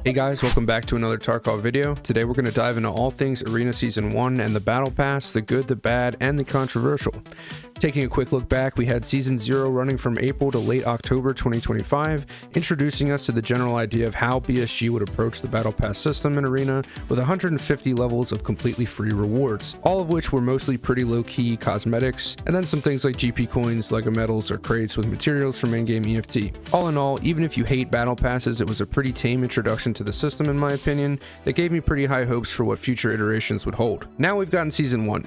Hey guys, welcome back to another Tarkov video. Today we're going to dive into all things Arena Season 1 and the Battle Pass, the good, the bad, and the controversial. Taking a quick look back, we had Season 0 running from April to late October 2025, introducing us to the general idea of how BSG would approach the Battle Pass system in Arena with 150 levels of completely free rewards, all of which were mostly pretty low-key cosmetics, and then some things like GP coins, Lego medals, or crates with materials from in-game EFT. All in all, even if you hate Battle Passes, it was a pretty tame introduction to the system in my opinion that gave me pretty high hopes for what future iterations would hold. Now we've gotten Season 1.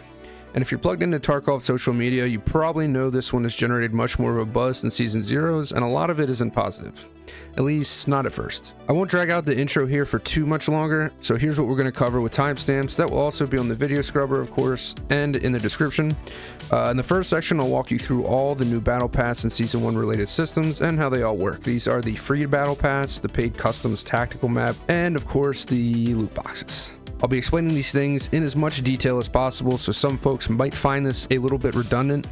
And if you're plugged into Tarkov social media, you probably know this one has generated much more of a buzz than Season 0's, and a lot of it isn't positive. At least, not at first. I won't drag out the intro here for too much longer, so here's what we're going to cover with timestamps. That will also be on the video scrubber, of course, and in the description. In the first section, I'll walk you through all the new Battle Pass and Season 1 related systems and how they all work. These are the free Battle Pass, the paid customs tactical map, and of course, the loot boxes. I'll be explaining these things in as much detail as possible, so some folks might find this a little bit redundant,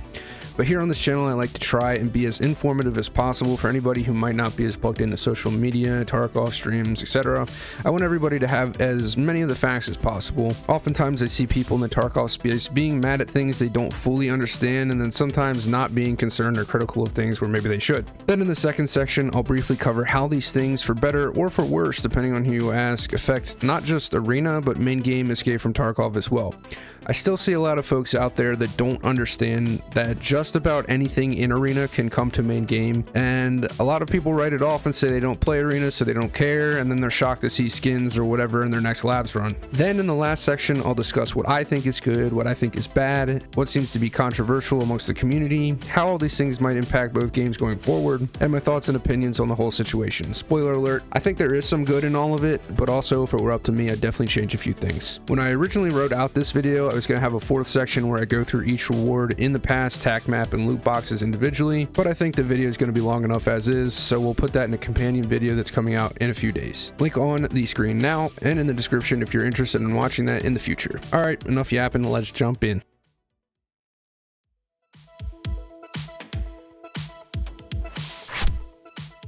but here on this channel I like to try and be as informative as possible for anybody who might not be as plugged into social media, Tarkov streams, etc. I want everybody to have as many of the facts as possible. Oftentimes I see people in the Tarkov space being mad at things they don't fully understand, and then sometimes not being concerned or critical of things where maybe they should. Then in the second section, I'll briefly cover how these things, for better or for worse depending on who you ask, affect not just Arena but main game Escape from Tarkov as well. I still see a lot of folks out there that don't understand that just about anything in Arena can come to main game, and a lot of people write it off and say they don't play Arena so they don't care, and then they're shocked to see skins or whatever in their next labs run. Then in the last section, I'll discuss what I think is good, what I think is bad, what seems to be controversial amongst the community, how all these things might impact both games going forward, and my thoughts and opinions on the whole situation. Spoiler alert, I think there is some good in all of it, but also if it were up to me, I'd definitely change a few things. When I originally wrote out this video, I was going to have a fourth section where I go through each reward in the pass, tac map, and loot boxes individually, but I think the video is going to be long enough as is, so we'll put that in a companion video that's coming out in a few days. Link on the screen now and in the description if you're interested in watching that in the future. Alright, enough yapping, let's jump in.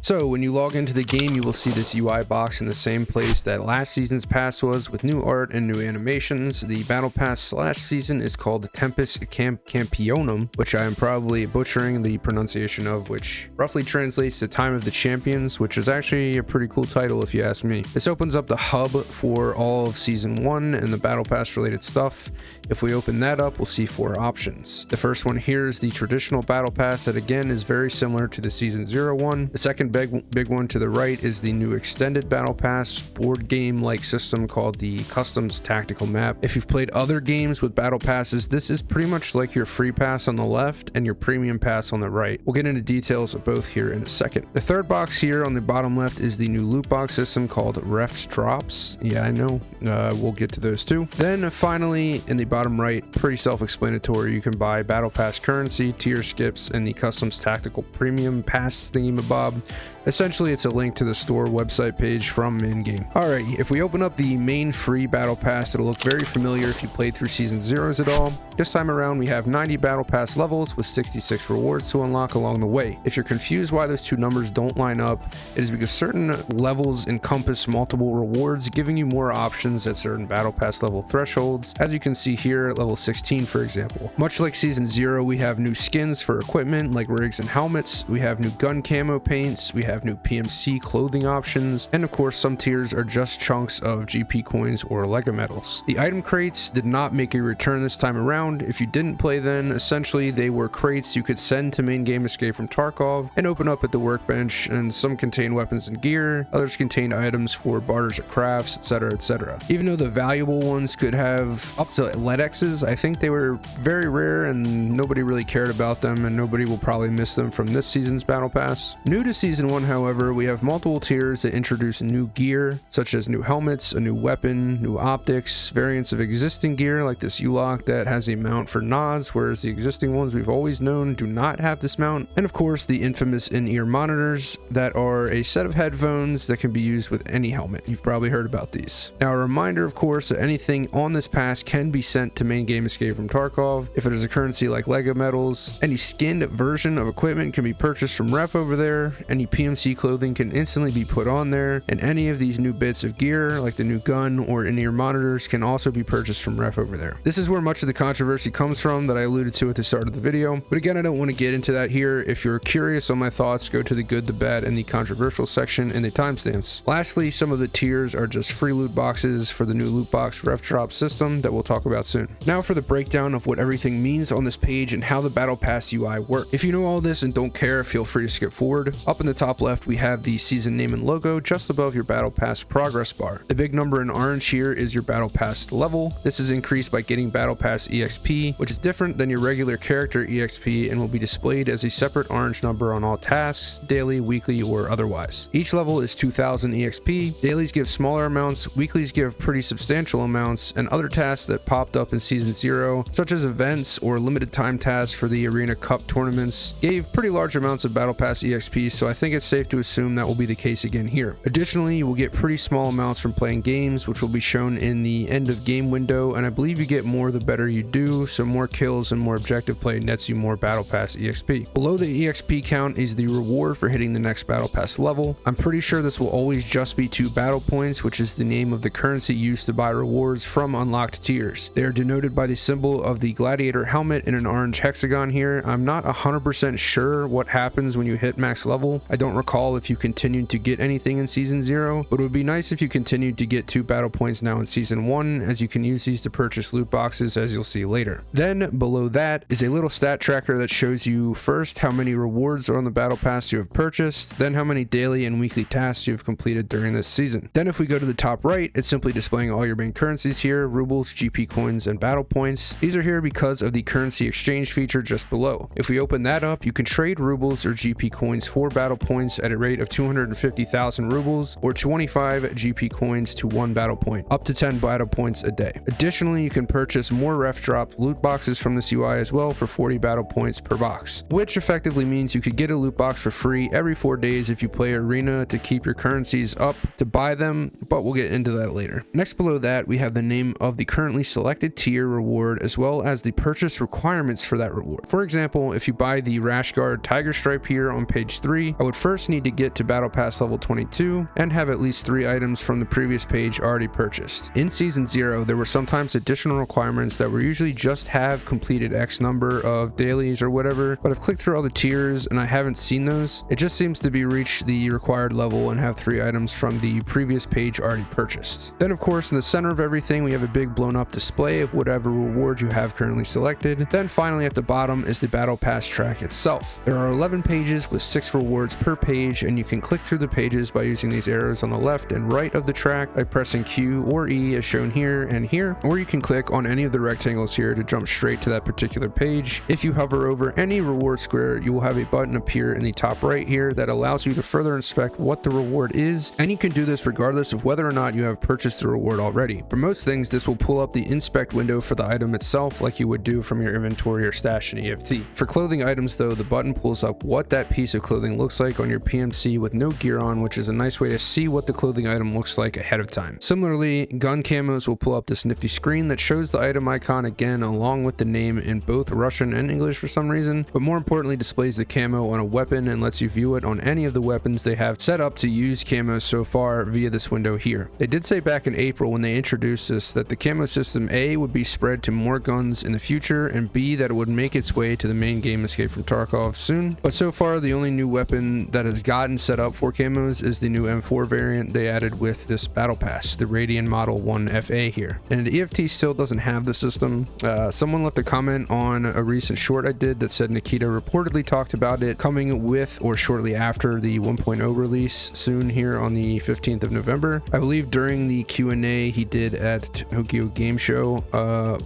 So when you log into the game, you will see this UI box in the same place that last season's pass was, with new art and new animations. The Battle Pass / season is called Tempus Campionum, which I am probably butchering the pronunciation of, which roughly translates to Time of the Champions, which is actually a pretty cool title if you ask me. This opens up the hub for all of Season 1 and the Battle Pass related stuff. If we open that up, we'll see 4 options. The first one here is the traditional Battle Pass that again is very similar to the Season 0 one. The second big one to the right is the new extended Battle Pass board game like system called the Customs Tactical Map. If you've played other games with Battle Passes, this is pretty much like your free pass on the left and your premium pass on the right. We'll get into details of both here in a second. The third box here on the bottom left is the new loot box system called Refs Drops. Yeah, I know. We'll get to those too. Then finally in the bottom right, pretty self-explanatory, you can buy Battle Pass currency, tier skips, and the Customs Tactical Premium Pass thingamabob. Essentially, it's a link to the store website page from in-game. Alright, if we open up the main free Battle Pass, it'll look very familiar if you played through Season 0's at all. This time around, we have 90 Battle Pass levels with 66 rewards to unlock along the way. If you're confused why those two numbers don't line up, it is because certain levels encompass multiple rewards, giving you more options at certain Battle Pass level thresholds, as you can see here at level 16 for example. Much like Season 0, we have new skins for equipment like rigs and helmets, we have new gun camo paints, we have new PMC clothing options, and of course some tiers are just chunks of GP coins or Lego medals. The item crates did not make a return this time around. If you didn't play then, essentially they were crates you could send to main game Escape from Tarkov and open up at the workbench, and some contain weapons and gear, others contained items for barters or crafts, etc, etc. Even though the valuable ones could have up to LEDXs, I think they were very rare and nobody really cared about them, and nobody will probably miss them from this season's Battle Pass. New to Season 1 however, we have multiple tiers that introduce new gear, such as new helmets, a new weapon, new optics, variants of existing gear like this U-lock that has a mount for nods, whereas the existing ones we've always known do not have this mount, and of course the infamous in-ear monitors that are a set of headphones that can be used with any helmet. You've probably heard about these. Now a reminder of course that anything on this pass can be sent to main game Escape from Tarkov. If it is a currency like Lego medals, any skinned version of equipment can be purchased from Ref over there, any PMC clothing can instantly be put on there, and any of these new bits of gear, like the new gun or in-ear monitors, can also be purchased from ref over there. This is where much of the controversy comes from that I alluded to at the start of the video, but again, I don't want to get into that here. If you're curious on my thoughts, go to the good, the bad, and the controversial section in the timestamps. Lastly, some of the tiers are just free loot boxes for the new loot box ref drop system that we'll talk about soon. Now for the breakdown of what everything means on this page and how the Battle Pass UI works. If you know all this and don't care, feel free to skip forward. Up in the top left, we have the season name and logo just above your Battle Pass progress bar. The big number in orange here is your Battle Pass level. This is increased by getting Battle Pass EXP, which is different than your regular character EXP and will be displayed as a separate orange number on all tasks, daily, weekly, or otherwise. Each level is 2000 EXP. Dailies give smaller amounts, weeklies give pretty substantial amounts, and other tasks that popped up in Season 0, such as events or limited time tasks for the Arena Cup tournaments, gave pretty large amounts of Battle Pass EXP, so I think it's safe to assume that will be the case again here. Additionally, you will get pretty small amounts from playing games, which will be shown in the end of game window, and I believe you get more the better you do, so more kills and more objective play nets you more Battle Pass EXP. Below the EXP count is the reward for hitting the next Battle Pass level. I'm pretty sure this will always just be 2 battle points, which is the name of the currency used to buy rewards from unlocked tiers. They are denoted by the symbol of the gladiator helmet in an orange hexagon here. I'm not 100% sure what happens when you hit max level. I don't recall if you continued to get anything in Season 0, but it would be nice if you continued to get 2 battle points now in Season 1, as you can use these to purchase loot boxes, as you'll see later. Then below that is a little stat tracker that shows you first how many rewards are on the Battle Pass you have purchased, then how many daily and weekly tasks you have completed during this season. Then if we go to the top right, it's simply displaying all your main currencies here: rubles, GP coins, and battle points. These are here because of the currency exchange feature just below. If we open that up, you can trade rubles or GP coins for battle points at a rate of 250,000 rubles or 25 GP coins to 1 battle point, up to 10 battle points a day. Additionally, you can purchase more ref drop loot boxes from this UI as well for 40 battle points per box, which effectively means you could get a loot box for free every 4 days if you play Arena to keep your currencies up to buy them, but we'll get into that later. Next below that, we have the name of the currently selected tier reward as well as the purchase requirements for that reward. For example, if you buy the Rash Guard Tiger Stripe here on page 3, I would first need to get to Battle Pass level 22 and have at least 3 items from the previous page already purchased. In Season 0, there were sometimes additional requirements that were usually just have completed X number of dailies or whatever, but I've clicked through all the tiers and I haven't seen those. It just seems to be reached the required level and have 3 items from the previous page already purchased. Then of course in the center of everything we have a big blown up display of whatever reward you have currently selected. Then finally at the bottom is the Battle Pass track itself. There are 11 pages with 6 rewards per page, and you can click through the pages by using these arrows on the left and right of the track by pressing Q or E as shown here and here, or you can click on any of the rectangles here to jump straight to that particular page. If you hover over any reward square, you will have a button appear in the top right here that allows you to further inspect what the reward is, and you can do this regardless of whether or not you have purchased the reward already. For most things, this will pull up the inspect window for the item itself like you would do from your inventory or stash in EFT. For clothing items though, the button pulls up what that piece of clothing looks like on your PMC with no gear on, which is a nice way to see what the clothing item looks like ahead of time. Similarly, gun camos will pull up this nifty screen that shows the item icon again along with the name in both Russian and English for some reason, but more importantly displays the camo on a weapon and lets you view it on any of the weapons they have set up to use camos so far via this window here. They did say back in April when they introduced this that the camo system A would be spread to more guns in the future, and B that it would make its way to the main game Escape from Tarkov soon, but so far the only new weapon that has gotten set up for camos is the new M4 variant they added with this Battle Pass, the Radian Model 1 FA here, and EFT still doesn't have the system. Someone left a comment on a recent short I did that said Nikita reportedly talked about it coming with or shortly after the 1.0 release soon here on the 15th of November. I believe during the Q&A he did at Tokyo Game Show,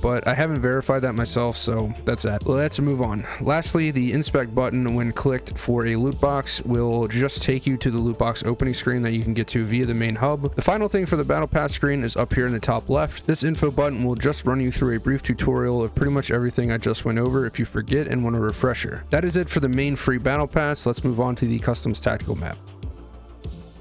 but I haven't verified that myself, so that's that. Let's move on. Lastly, the inspect button when clicked for a loot box will just take you to the loot box opening screen that you can get to via the main hub. The final thing for the Battle Pass screen is up here in the top left. This info button will just run you through a brief tutorial of pretty much everything I just went over if you forget and want a refresher. That is it for the main free Battle Pass. Let's move on to the customs tactical map.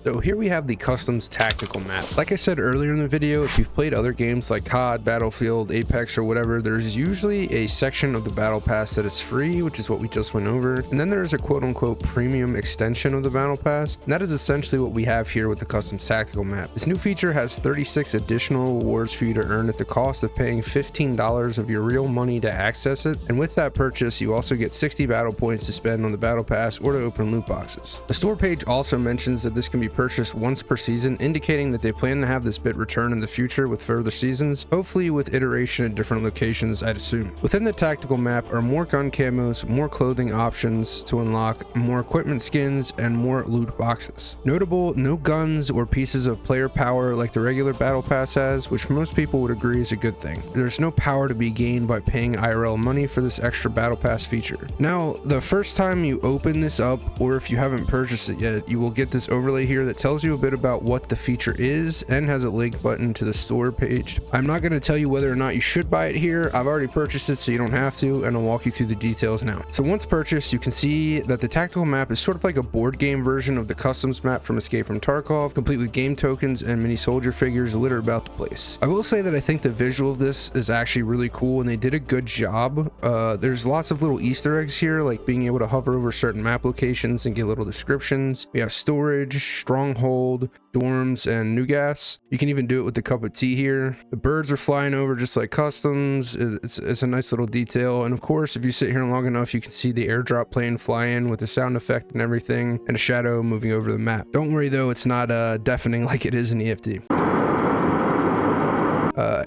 So here we have the Customs Tactical map. Like I said earlier in the video, if you've played other games like COD, Battlefield, Apex, or whatever, there's usually a section of the Battle Pass that is free, which is what we just went over. And then there's a quote-unquote premium extension of the Battle Pass. And that is essentially what we have here with the Customs Tactical map. This new feature has 36 additional rewards for you to earn at the cost of paying $15 of your real money to access it. And with that purchase, you also get 60 battle points to spend on the Battle Pass or to open loot boxes. The store page also mentions that this can be purchased once per season, indicating that they plan to have this bit return in the future with further seasons, hopefully with iteration at different locations, I'd assume. Within the tactical map are more gun camos, more clothing options to unlock, more equipment skins, and more loot boxes. Notable, no guns or pieces of player power like the regular Battle Pass has, which most people would agree is a good thing. There's no power to be gained by paying IRL money for this extra Battle Pass feature. Now, the first time you open this up, or if you haven't purchased it yet, you will get this overlay here that tells you a bit about what the feature is and has a link button to the store page. I'm not going to tell you whether or not you should buy it here. I've already purchased it, so you don't have to, and I'll walk you through the details now. So once purchased, you can see that the tactical map is sort of like a board game version of the customs map from Escape from Tarkov, complete with game tokens and mini soldier figures littered about the place. I will say that I think the visual of this is actually really cool, and they did a good job. There's lots of little Easter eggs here, like being able to hover over certain map locations and get little descriptions. We have storage, stronghold, dorms, and new gas. You can even do it with the cup of tea here. The birds are flying over just like customs. It's a nice little detail. And of course, if you sit here long enough, you can see the airdrop plane fly in with the sound effect and everything, and a shadow moving over the map. Don't worry though, it's not deafening like it is in EFD.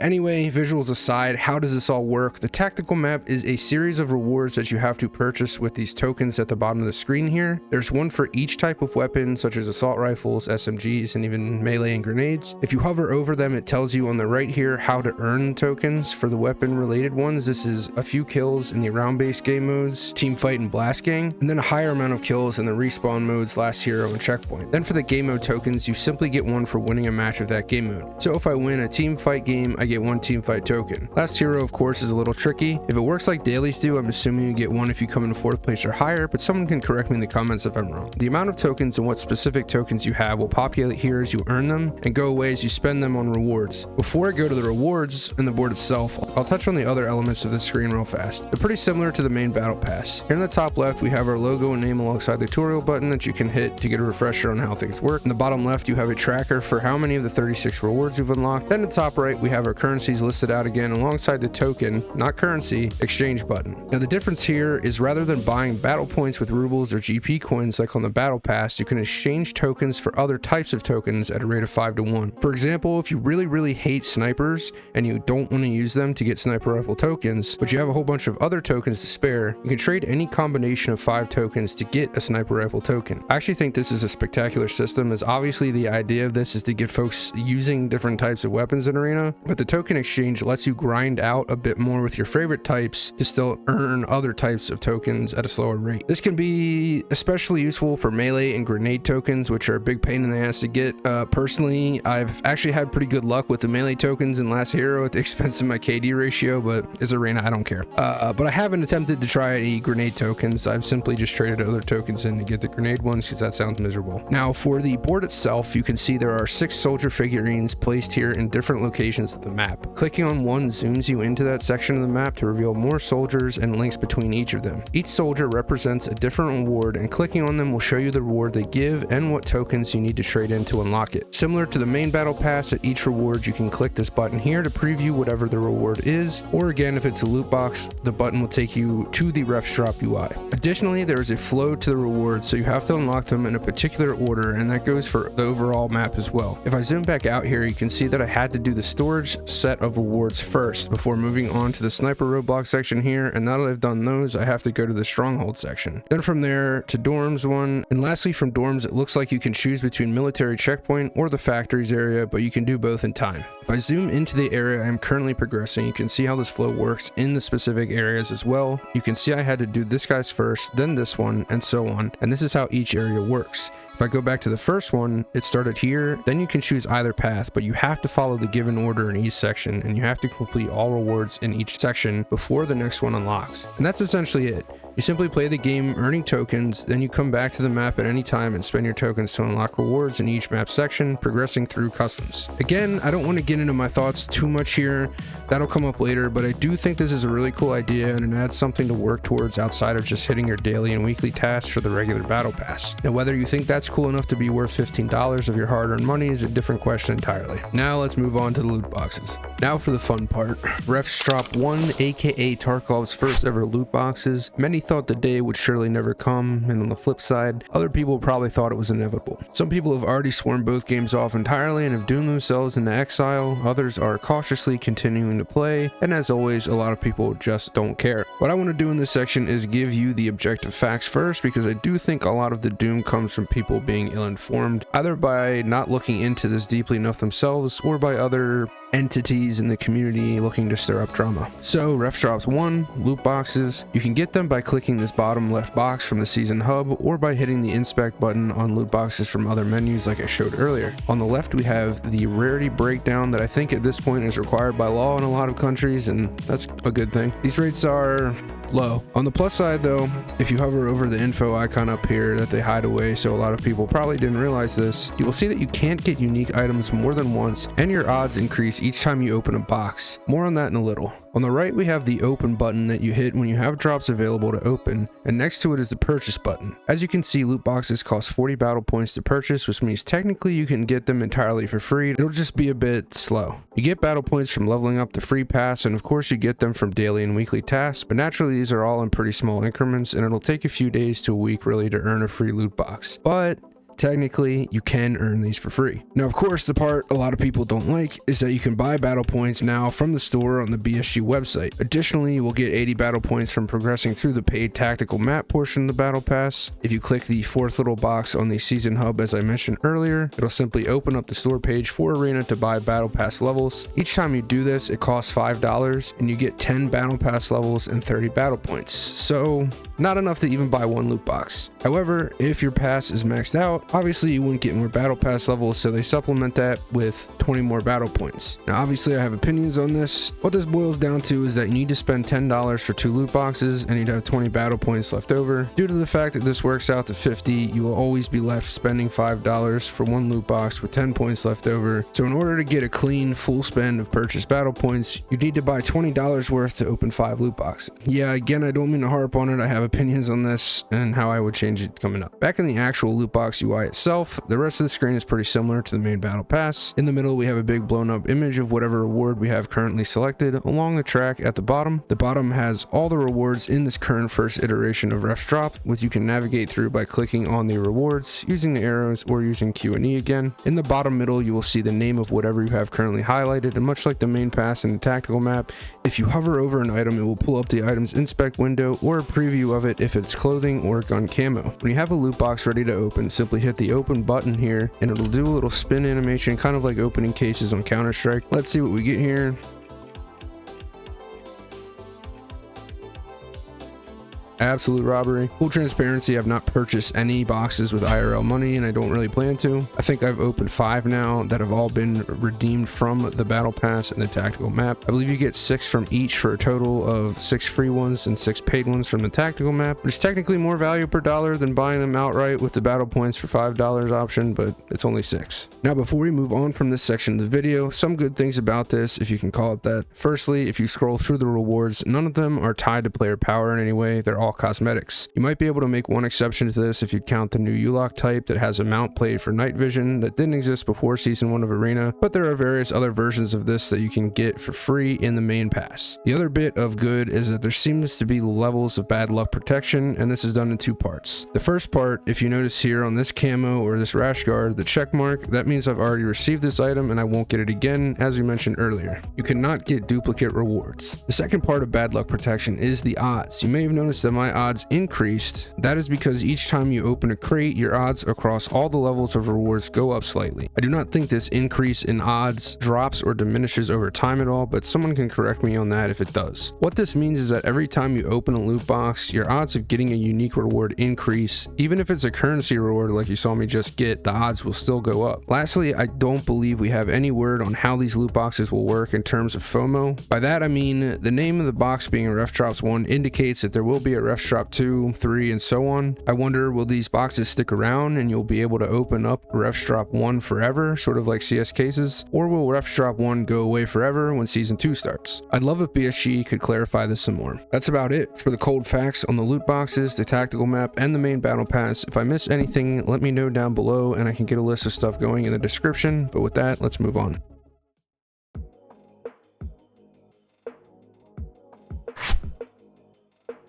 Anyway, visuals aside, how does this all work? The tactical map is a series of rewards that you have to purchase with these tokens at the bottom of the screen here. There's one for each type of weapon, such as assault rifles, SMGs, and even melee and grenades. If you hover over them, it tells you on the right here how to earn tokens. For the weapon related ones, this is a few kills in the round-based game modes, team fight and blast gang, and then a higher amount of kills in the respawn modes, last hero and checkpoint. Then for the game mode tokens, you simply get one for winning a match of that game mode. So if I win a team fight game, I get one team fight token. Last hero, of course, is a little tricky. If it works like dailies do, I'm assuming you get one if you come in 4th place or higher, but someone can correct me in the comments if I'm wrong. The amount of tokens and what specific tokens you have will populate here as you earn them and go away as you spend them on rewards. Before I go to the rewards and the board itself, I'll touch on the other elements of the screen real fast. They're pretty similar to the main Battle Pass. Here in the top left, we have our logo and name alongside the tutorial button that you can hit to get a refresher on how things work. In the bottom left, you have a tracker for how many of the 36 rewards you've unlocked. Then in the top right, we have our currencies listed out again alongside the token, not currency, exchange button. Now the difference here is rather than buying battle points with rubles or GP coins like on the Battle Pass, you can exchange tokens for other types of tokens at a rate of 5-to-1. For example, if you really hate snipers and you don't want to use them to get sniper rifle tokens, but you have a whole bunch of other tokens to spare, you can trade any combination of 5 tokens to get a sniper rifle token. I actually think this is a spectacular system, as obviously the idea of this is to get folks using different types of weapons in arena, but the token exchange lets you grind out a bit more with your favorite types to still earn other types of tokens at a slower rate. This can be especially useful for melee and grenade tokens, which are a big pain in the ass to get. Personally, I've actually had pretty good luck with the melee tokens in Last Hero at the expense of my KD ratio, but as arena, I don't care. But I haven't attempted to try any grenade tokens. I've simply just traded other tokens in to get the grenade ones because that sounds miserable. Now for the board itself, you can see there are 6 soldier figurines placed here in different locations of the map. Clicking on one zooms you into that section of the map to reveal more soldiers and links between each of them. Each soldier represents a different reward, and clicking on them will show you the reward they give and what tokens you need to trade in to unlock it. Similar to the main Battle Pass, at each reward you can click this button here to preview whatever the reward is, or again if it's a loot box, the button will take you to the refs drop UI. Additionally, there is a flow to the rewards, so you have to unlock them in a particular order, and that goes for the overall map as well. If I zoom back out here, you can see that I had to do the storage set of rewards first before moving on to the sniper roadblock section here, and now that I've done those, I have to go to the stronghold section. Then from there to dorms one, and lastly from dorms, it looks like you can choose between military checkpoint or the factories area, but you can do both in time. If I zoom into the area I'm currently progressing, you can see how this flow works in the specific areas as well. You can see I had to do this guy's first, then this one, and so on, and this is how each area works. If I go back to the first one, it started here, then you can choose either path, but you have to follow the given order in each section, and you have to complete all rewards in each section before the next one unlocks. And that's essentially it. You simply play the game earning tokens, then you come back to the map at any time and spend your tokens to unlock rewards in each map section, progressing through customs. Again, I don't want to get into my thoughts too much here, that'll come up later, but I do think this is a really cool idea and it adds something to work towards outside of just hitting your daily and weekly tasks for the regular battle pass. Now whether you think that's cool enough to be worth $15 of your hard-earned money is a different question entirely. Now let's move on to the loot boxes. Now for the fun part. Refs drop 1, aka Tarkov's first ever loot boxes. Many thought the day would surely never come, and on the flip side, other people probably thought it was inevitable. Some people have already sworn both games off entirely and have doomed themselves into exile, others are cautiously continuing to play, and as always, a lot of people just don't care. What I want to do in this section is give you the objective facts first, because I do think a lot of the doom comes from people being ill-informed, either by not looking into this deeply enough themselves, or by other entities in the community looking to stir up drama. So Ref drops 1, loot boxes. You can get them by clicking this bottom left box from the season hub, or by hitting the inspect button on loot boxes from other menus like I showed earlier. On the left we have the rarity breakdown that I think at this point is required by law in a lot of countries, and that's a good thing. These rates are low. On the plus side though, if you hover over the info icon up here that they hide away, so a lot of people probably didn't realize this, you will see that you can't get unique items more than once, and your odds increase each time you open a box. More on that in a little. On the right we have the open button that you hit when you have drops available to open, and next to it is the purchase button. As you can see, loot boxes cost 40 battle points to purchase, which means technically you can get them entirely for free. It'll just be a bit slow. You get battle points from leveling up the free pass, and of course you get them from daily and weekly tasks, but naturally these are all in pretty small increments, and it'll take a few days to a week really to earn a free loot box. But technically you can earn these for free. Now of course the part a lot of people don't like is that you can buy battle points now from the store on the BSG website. Additionally, you will get 80 battle points from progressing through the paid tactical map portion of the battle pass. If you click the fourth little box on the season hub as I mentioned earlier, it'll simply open up the store page for Arena to buy battle pass levels. Each time you do this it costs $5 and you get 10 battle pass levels and 30 battle points, so not enough to even buy one loot box. However, if your pass is maxed out, obviously you wouldn't get more battle pass levels, so they supplement that with 20 more battle points. Now obviously I have opinions on this. What this boils down to is that you need to spend $10 for 2 loot boxes and you'd have 20 battle points left over. Due to the fact that this works out to 50, you will always be left spending $5 for 1 loot box with 10 points left over. So in order to get a clean full spend of purchased battle points, you need to buy $20 worth to open 5 loot boxes. Yeah, again, I don't mean to harp on it. I have opinions on this and how I would change it coming up. Back in the actual loot box UI itself, the rest of the screen is pretty similar to the main battle pass. In the middle we have a big blown up image of whatever reward we have currently selected. Along the track at the bottom has all the rewards in this current first iteration of Ref's Drop, which you can navigate through by clicking on the rewards, using the arrows, or using Q&E again. In the bottom middle you will see the name of whatever you have currently highlighted, and much like the main pass and the tactical map, if you hover over an item it will pull up the item's inspect window or a preview of it if it's clothing or gun camo. When you have a loot box ready to open, simply hit the open button here and it'll do a little spin animation, kind of like opening cases on Counter-Strike. Let's see what we get here. Absolute robbery. Full transparency, I've not purchased any boxes with IRL money and I don't really plan to. I think I've opened 5 now that have all been redeemed from the battle pass and the tactical map. I believe you get 6 from each for a total of 6 free ones and 6 paid ones from the tactical map, which is technically more value per dollar than buying them outright with the battle points for $5 option, but it's only 6. Now before we move on from this section of the video, some good things about this, if you can call it that. Firstly, if you scroll through the rewards, none of them are tied to player power in any way. They're all cosmetics. You might be able to make one exception to this if you count the new U-Lock type that has a mount plate for night vision that didn't exist before season 1 of Arena, but there are various other versions of this that you can get for free in the main pass. The other bit of good is that there seems to be levels of bad luck protection, and this is done in 2 parts. The first part, if you notice here on this camo or this rash guard, the check mark, that means I've already received this item and I won't get it again, as we mentioned earlier. You cannot get duplicate rewards. The second part of bad luck protection is the odds. You may have noticed that my odds increased. That is because each time you open a crate, your odds across all the levels of rewards go up slightly. I do not think this increase in odds drops or diminishes over time at all, but someone can correct me on that if it does. What this means is that every time you open a loot box, your odds of getting a unique reward increase. Even if it's a currency reward like you saw me just get, the odds will still go up. Lastly, I don't believe we have any word on how these loot boxes will work in terms of FOMO. By that I mean the name of the box being a Ref Drops 1 indicates that there will be a Ref Drop 2, 3, and so on. I wonder, will these boxes stick around and you'll be able to open up Ref Drop 1 forever, sort of like CS cases, or will Ref Drop 1 go away forever when Season 2 starts? I'd love if BSG could clarify this some more. That's about it for the cold facts on the loot boxes, the tactical map, and the main battle pass. If I miss anything, let me know down below and I can get a list of stuff going in the description, but with that, let's move on.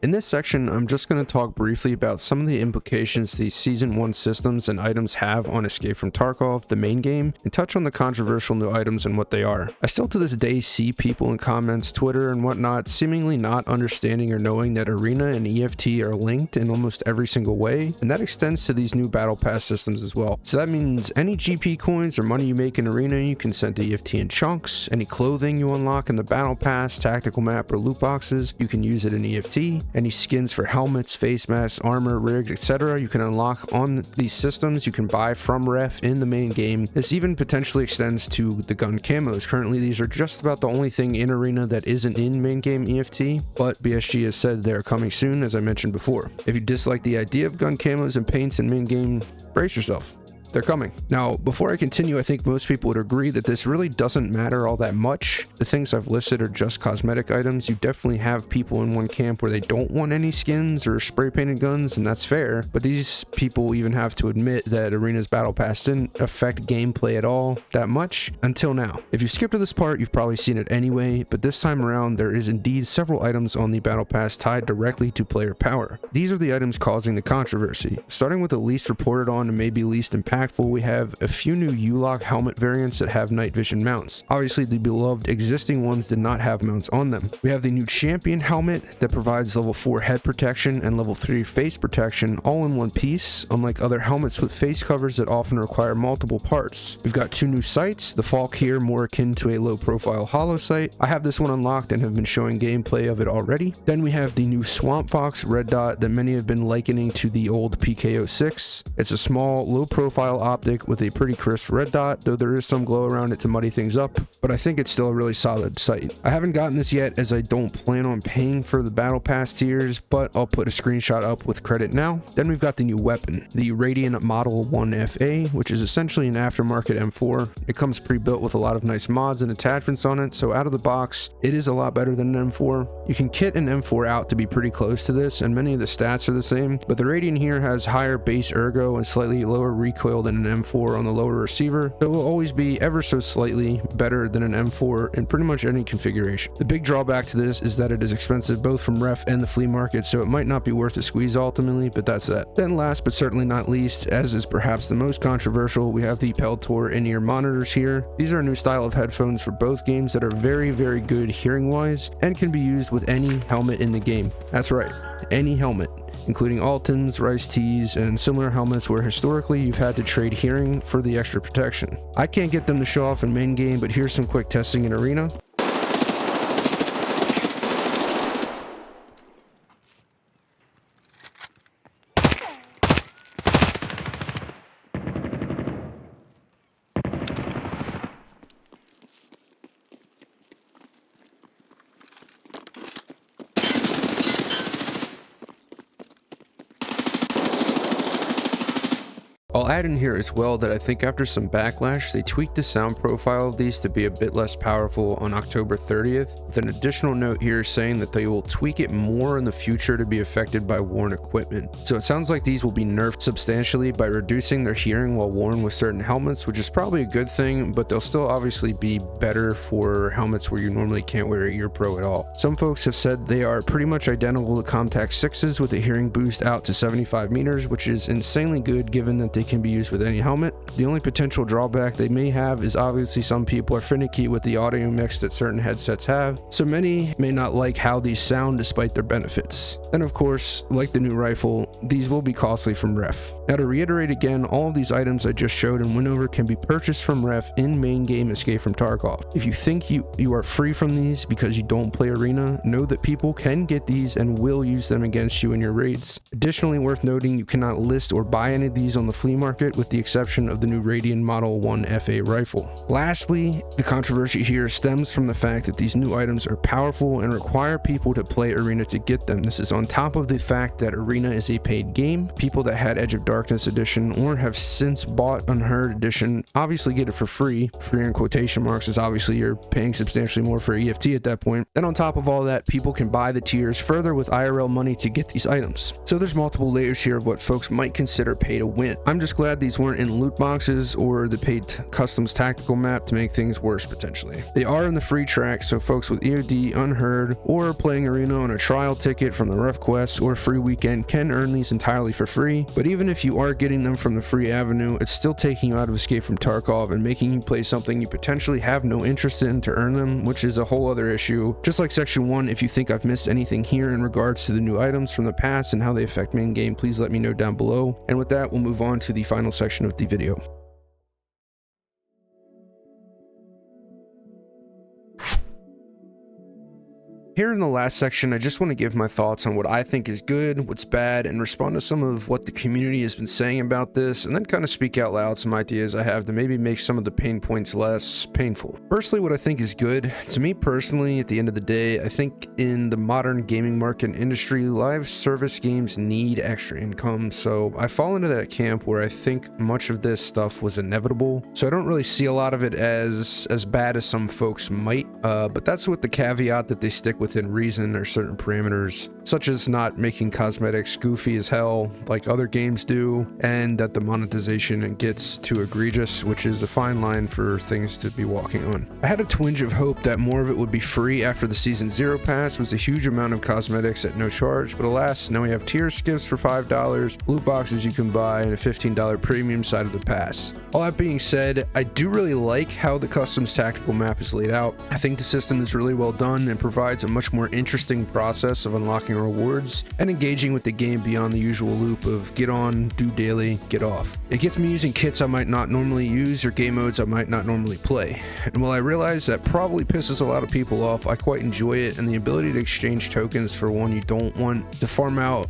In this section, I'm just going to talk briefly about some of the implications these Season 1 systems and items have on Escape from Tarkov, the main game, and touch on the controversial new items and what they are. I still to this day see people in comments, Twitter, and whatnot seemingly not understanding or knowing that Arena and EFT are linked in almost every single way, and that extends to these new Battle Pass systems as well. So that means any GP coins or money you make in Arena, you can send to EFT in chunks. Any clothing you unlock in the Battle Pass, tactical map, or loot boxes, you can use it in EFT. Any skins for helmets, face masks, armor, rigs, etc. you can unlock on these systems you can buy from Ref in the main game. This even potentially extends to the gun camos. Currently these are just about the only thing in Arena that isn't in main game EFT, but BSG has said they're coming soon, as I mentioned before. If you dislike the idea of gun camos and paints in main game, brace yourself. They're coming. Now, before I continue, I think most people would agree that this really doesn't matter all that much. The things I've listed are just cosmetic items. You definitely have people in one camp where they don't want any skins or spray painted guns, and that's fair. But these people even have to admit that Arena's Battle Pass didn't affect gameplay at all that much until now. If you skip to this part, you've probably seen it anyway, but this time around, there is indeed several items on the Battle Pass tied directly to player power. These are the items causing the controversy. Starting with the least reported on and maybe least impactful, we have a few new U-Lock helmet variants that have night vision mounts. Obviously, the beloved existing ones did not have mounts on them. We have the new Champion helmet that provides level 4 head protection and level 3 face protection all in one piece, unlike other helmets with face covers that often require multiple parts. We've got two new sights, the Falk here more akin to a low profile hollow sight. I have this one unlocked and have been showing gameplay of it already. Then we have the new Swamp Fox red dot that many have been likening to the old PK06. It's a small, low profile optic with a pretty crisp red dot, though there is some glow around it to muddy things up, but I think it's still a really solid sight. I haven't gotten this yet as I don't plan on paying for the Battle Pass tiers, but I'll put a screenshot up with credit now. Then we've got the new weapon, the Radiant Model 1FA, which is essentially an aftermarket M4. It comes pre-built with a lot of nice mods and attachments on it, so out of the box, it is a lot better than an M4. You can kit an M4 out to be pretty close to this, and many of the stats are the same, but the Radiant here has higher base ergo and slightly lower recoil than an M4 on the lower receiver. It will always be ever so slightly better than an M4 in pretty much any configuration. The big drawback to this is that it is expensive both from Ref and the flea market, so it might not be worth the squeeze ultimately, but that's that. Then last but certainly not least, as is perhaps the most controversial, we have the Peltor in-ear monitors here. These are a new style of headphones for both games that are very, very good hearing wise and can be used with any helmet in the game. That's right, any helmet, including Altons, Rice Tees, and similar helmets where historically you've had to trade hearing for the extra protection. I can't get them to show off in main game, but here's some quick testing in Arena. I'll add in here as well that I think after some backlash, they tweaked the sound profile of these to be a bit less powerful on October 30th, with an additional note here saying that they will tweak it more in the future to be affected by worn equipment. So it sounds like these will be nerfed substantially by reducing their hearing while worn with certain helmets, which is probably a good thing, but they'll still obviously be better for helmets where you normally can't wear an ear pro at all. Some folks have said they are pretty much identical to Comtac 6s with a hearing boost out to 75 meters, which is insanely good given that they can be used with any helmet. The only potential drawback they may have is obviously some people are finicky with the audio mix that certain headsets have, so many may not like how these sound despite their benefits. And of course, like the new rifle, these will be costly from Ref. Now to reiterate again, all of these items I just showed and went over can be purchased from Ref in main game Escape from Tarkov. If you think you are free from these because you don't play Arena, know that people can get these and will use them against you in your raids. Additionally, worth noting, you cannot list or buy any of these on the flea market with the exception of the new Radian Model 1 FA rifle. Lastly, the controversy here stems from the fact that these new items are powerful and require people to play Arena to get them. This is on top of the fact that Arena is a paid game. People that had Edge of Darkness Edition or have since bought Unheard Edition obviously get it for free. Free in quotation marks, is obviously you're paying substantially more for EFT at that point. Then on top of all that, people can buy the tiers further with IRL money to get these items. So there's multiple layers here of what folks might consider pay to win. I'm just glad these weren't in loot boxes or the paid customs tactical map to make things worse potentially. They are in the free track, so folks with EOD, Unheard, or playing Arena on a trial ticket from the Ref Quest or free weekend can earn these entirely for free. But even if you are getting them from the free avenue, it's still taking you out of Escape from Tarkov and making you play something you potentially have no interest in to earn them, which is a whole other issue. Just like section 1, if you think I've missed anything here in regards to the new items from the past and how they affect main game, please let me know down below. And with that, we'll move on to the final section of the video. Here in the last section, I just want to give my thoughts on what I think is good, what's bad, and respond to some of what the community has been saying about this, and then kind of speak out loud some ideas I have to maybe make some of the pain points less painful. Firstly, what I think is good, to me personally, at the end of the day, I think in the modern gaming market and industry, live service games need extra income, so I fall into that camp where I think much of this stuff was inevitable, so I don't really see a lot of it as bad as some folks might, but that's with the caveat that they stick within reason or certain parameters, such as not making cosmetics goofy as hell like other games do, and that the monetization gets too egregious, which is a fine line for things to be walking on. I had a twinge of hope that more of it would be free after the Season 0 pass was a huge amount of cosmetics at no charge, but alas, now we have tier skips for $5, loot boxes you can buy, and a $15 premium side of the pass. All that being said, I do really like how the customs tactical map is laid out. I think the system is really well done and provides a much more interesting process of unlocking rewards and engaging with the game beyond the usual loop of get on, do daily, get off. It gets me using kits I might not normally use or game modes I might not normally play. And while I realize that probably pisses a lot of people off, I quite enjoy it, and the ability to exchange tokens for one you don't want to farm out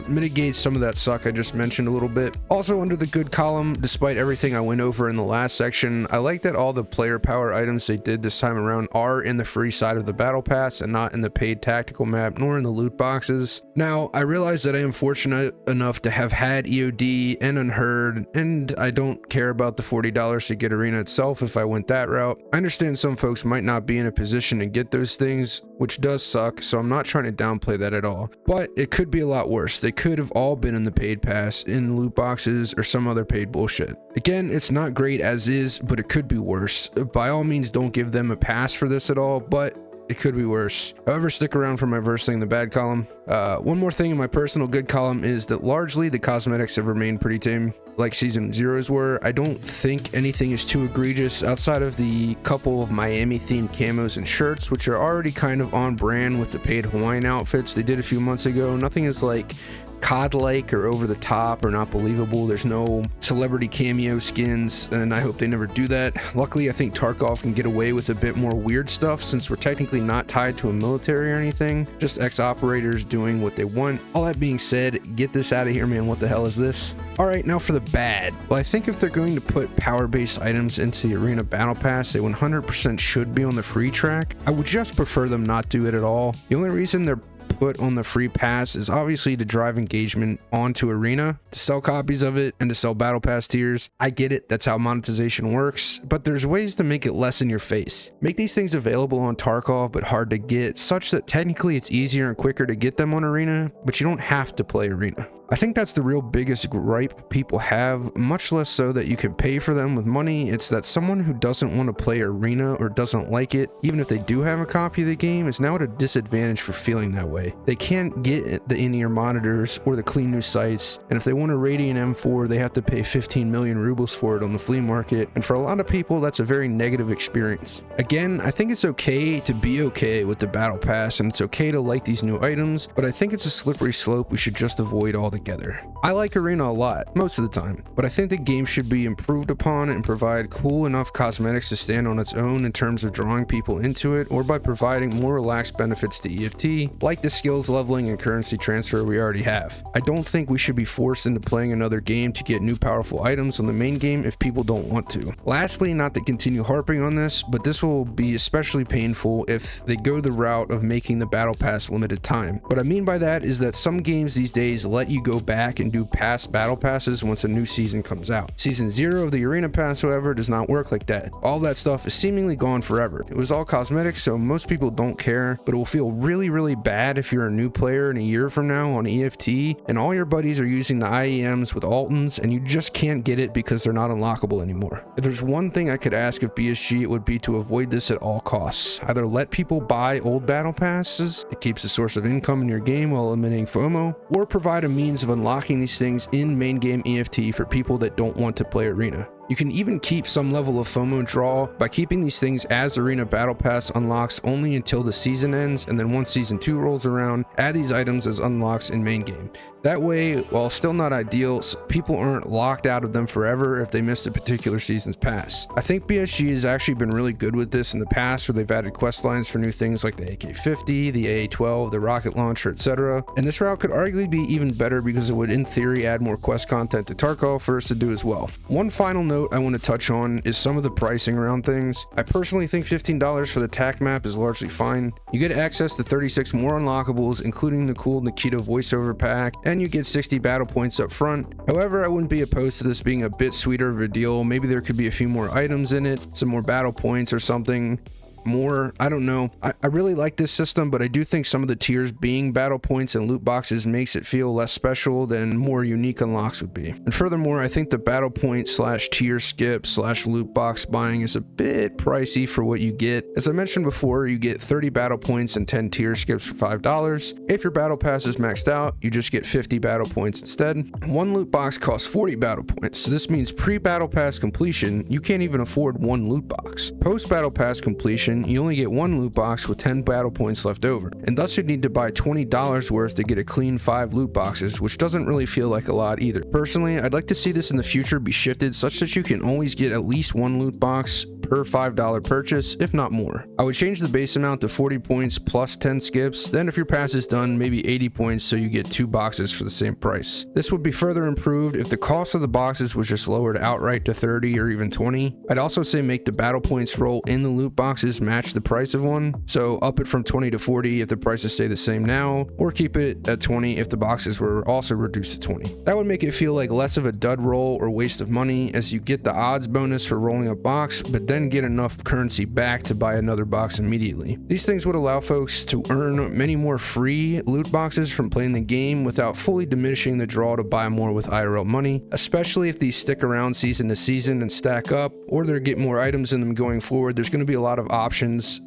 mitigates some of that suck I just mentioned a little bit. Also under the good column, despite everything I went over in the last section, I like that all the player power items they did this time around are in the free side of the battle pass and not in the paid tactical map nor in the loot boxes. Now I realize that I am fortunate enough to have had EOD and Unheard, and I don't care about the $40 to get Arena itself if I went that route. I understand some folks might not be in a position to get those things, which does suck, so I'm not trying to downplay that at all, but it could be a lot worse. They could have all been in the paid pass, in loot boxes, or some other paid bullshit. Again, it's not great as is, but it could be worse. By all means, don't give them a pass for this at all, but it could be worse. However, stick around for my verse thing in the bad column. One more thing in my personal good column is that largely the cosmetics have remained pretty tame, like Season 0's were. I don't think anything is too egregious outside of the couple of Miami themed camos and shirts, which are already kind of on brand with the paid Hawaiian outfits they did a few months ago. Nothing is like COD-like or over the top or not believable. There's no celebrity cameo skins, and I hope they never do that. Luckily, I think Tarkov can get away with a bit more weird stuff since we're technically not tied to a military or anything, just ex-operators doing what they want. All that being said, get this out of here, man. What the hell is this? Alright, now for the bad. Well, I think if they're going to put power-based items into the Arena Battle Pass, they 100% should be on the free track. I would just prefer them not do it at all. The only reason they're put on the free pass is obviously to drive engagement onto Arena, to sell copies of it, and to sell battle pass tiers. I get it, that's how monetization works, but there's ways to make it less in your face. Make these things available on Tarkov but hard to get, such that technically it's easier and quicker to get them on Arena, but you don't have to play Arena. I think that's the real biggest gripe people have, much less so that you can pay for them with money. It's that someone who doesn't want to play Arena or doesn't like it, even if they do have a copy of the game, is now at a disadvantage for feeling that way. They can't get the in-ear monitors or the clean new sights, and if they want a Radeon M4, they have to pay 15 million rubles for it on the flea market, and for a lot of people, that's a very negative experience. Again, I think it's okay to be okay with the Battle Pass, and it's okay to like these new items, but I think it's a slippery slope we should just avoid altogether. I like Arena a lot, most of the time, but I think the game should be improved upon and provide cool enough cosmetics to stand on its own in terms of drawing people into it, or by providing more relaxed benefits to EFT, like the skills leveling and currency transfer we already have. I don't think we should be forced into playing another game to get new powerful items on the main game if people don't want to. Lastly, not to continue harping on this, but this will be especially painful if they go the route of making the Battle Pass limited time. What I mean by that is that some games these days let you go back and do past Battle Passes once a new season comes out. Season 0 of the Arena Pass, however, does not work like that. All that stuff is seemingly gone forever. It was all cosmetics, so most people don't care, but it will feel really bad if you're a new player in a year from now on EFT and all your buddies are using the IEMs with Altons and you just can't get it because they're not unlockable anymore. If there's one thing I could ask of BSG, it would be to avoid this at all costs. Either let people buy old Battle Passes, it keeps a source of income in your game while eliminating FOMO, or provide a means of unlocking these things in main game EFT for people that don't want to play Arena. You can even keep some level of FOMO draw by keeping these things as Arena Battle Pass unlocks only until the season ends, and then once season 2 rolls around, add these items as unlocks in main game. That way, while still not ideal, people aren't locked out of them forever if they missed a particular season's pass. I think BSG has actually been really good with this in the past, where they've added quest lines for new things like the AK-50, the AA-12, the rocket launcher, etc. And this route could arguably be even better because it would in theory add more quest content to Tarkov for us to do as well. One final note I want to touch on is some of the pricing around things. I personally think $15 for the TAC map is largely fine. You get access to 36 more unlockables, including the cool Nikita voiceover pack, and you get 60 battle points up front. However, I wouldn't be opposed to this being a bit sweeter of a deal. Maybe there could be a few more items in it, some more battle points or something more. I don't know. I really like this system, but I do think some of the tiers being battle points and loot boxes makes it feel less special than more unique unlocks would be. And furthermore, I think the battle point / tier skip / loot box buying is a bit pricey for what you get. As I mentioned before, you get 30 battle points and 10 tier skips for $5. If your battle pass is maxed out, you just get 50 battle points instead. One loot box costs 40 battle points, so this means pre-battle pass completion, you can't even afford one loot box. Post-battle pass completion, you only get one loot box with 10 battle points left over, and thus you'd need to buy $20 worth to get a clean 5 loot boxes, which doesn't really feel like a lot either. Personally, I'd like to see this in the future be shifted such that you can always get at least one loot box per $5 purchase, if not more. I would change the base amount to 40 points plus 10 skips, then if your pass is done, maybe 80 points so you get 2 boxes for the same price. This would be further improved if the cost of the boxes was just lowered outright to 30 or even 20. I'd also say make the battle points roll in the loot boxes match the price of one, so up it from 20 to 40 if the prices stay the same now, or keep it at 20 if the boxes were also reduced to 20. That would make it feel like less of a dud roll or waste of money, as you get the odds bonus for rolling a box, but then get enough currency back to buy another box immediately. These things would allow folks to earn many more free loot boxes from playing the game without fully diminishing the draw to buy more with IRL money, especially if these stick around season to season and stack up, or they get more items in them going forward. There's going to be a lot of options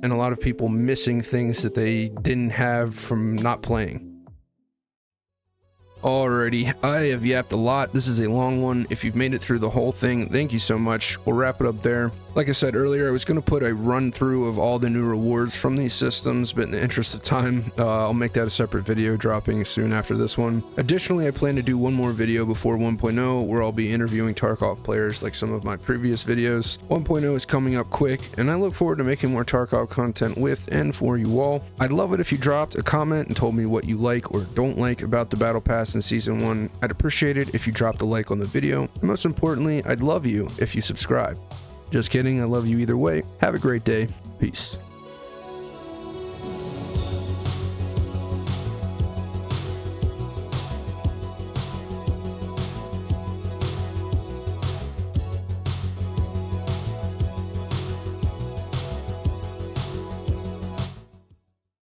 and a lot of people missing things that they didn't have from not playing. Alrighty, I have yapped a lot. This is a long one. If you've made it through the whole thing, thank you so much. We'll wrap it up there. Like I said earlier, I was going to put a run through of all the new rewards from these systems, but in the interest of time, I'll make that a separate video dropping soon after this one. Additionally, I plan to do one more video before 1.0 where I'll be interviewing Tarkov players like some of my previous videos. 1.0 is coming up quick, and I look forward to making more Tarkov content with and for you all. I'd love it if you dropped a comment and told me what you like or don't like about the Battle Pass in Season 1. I'd appreciate it if you dropped a like on the video, and most importantly, I'd love you if you subscribe. Just kidding, I love you either way. Have a great day. Peace.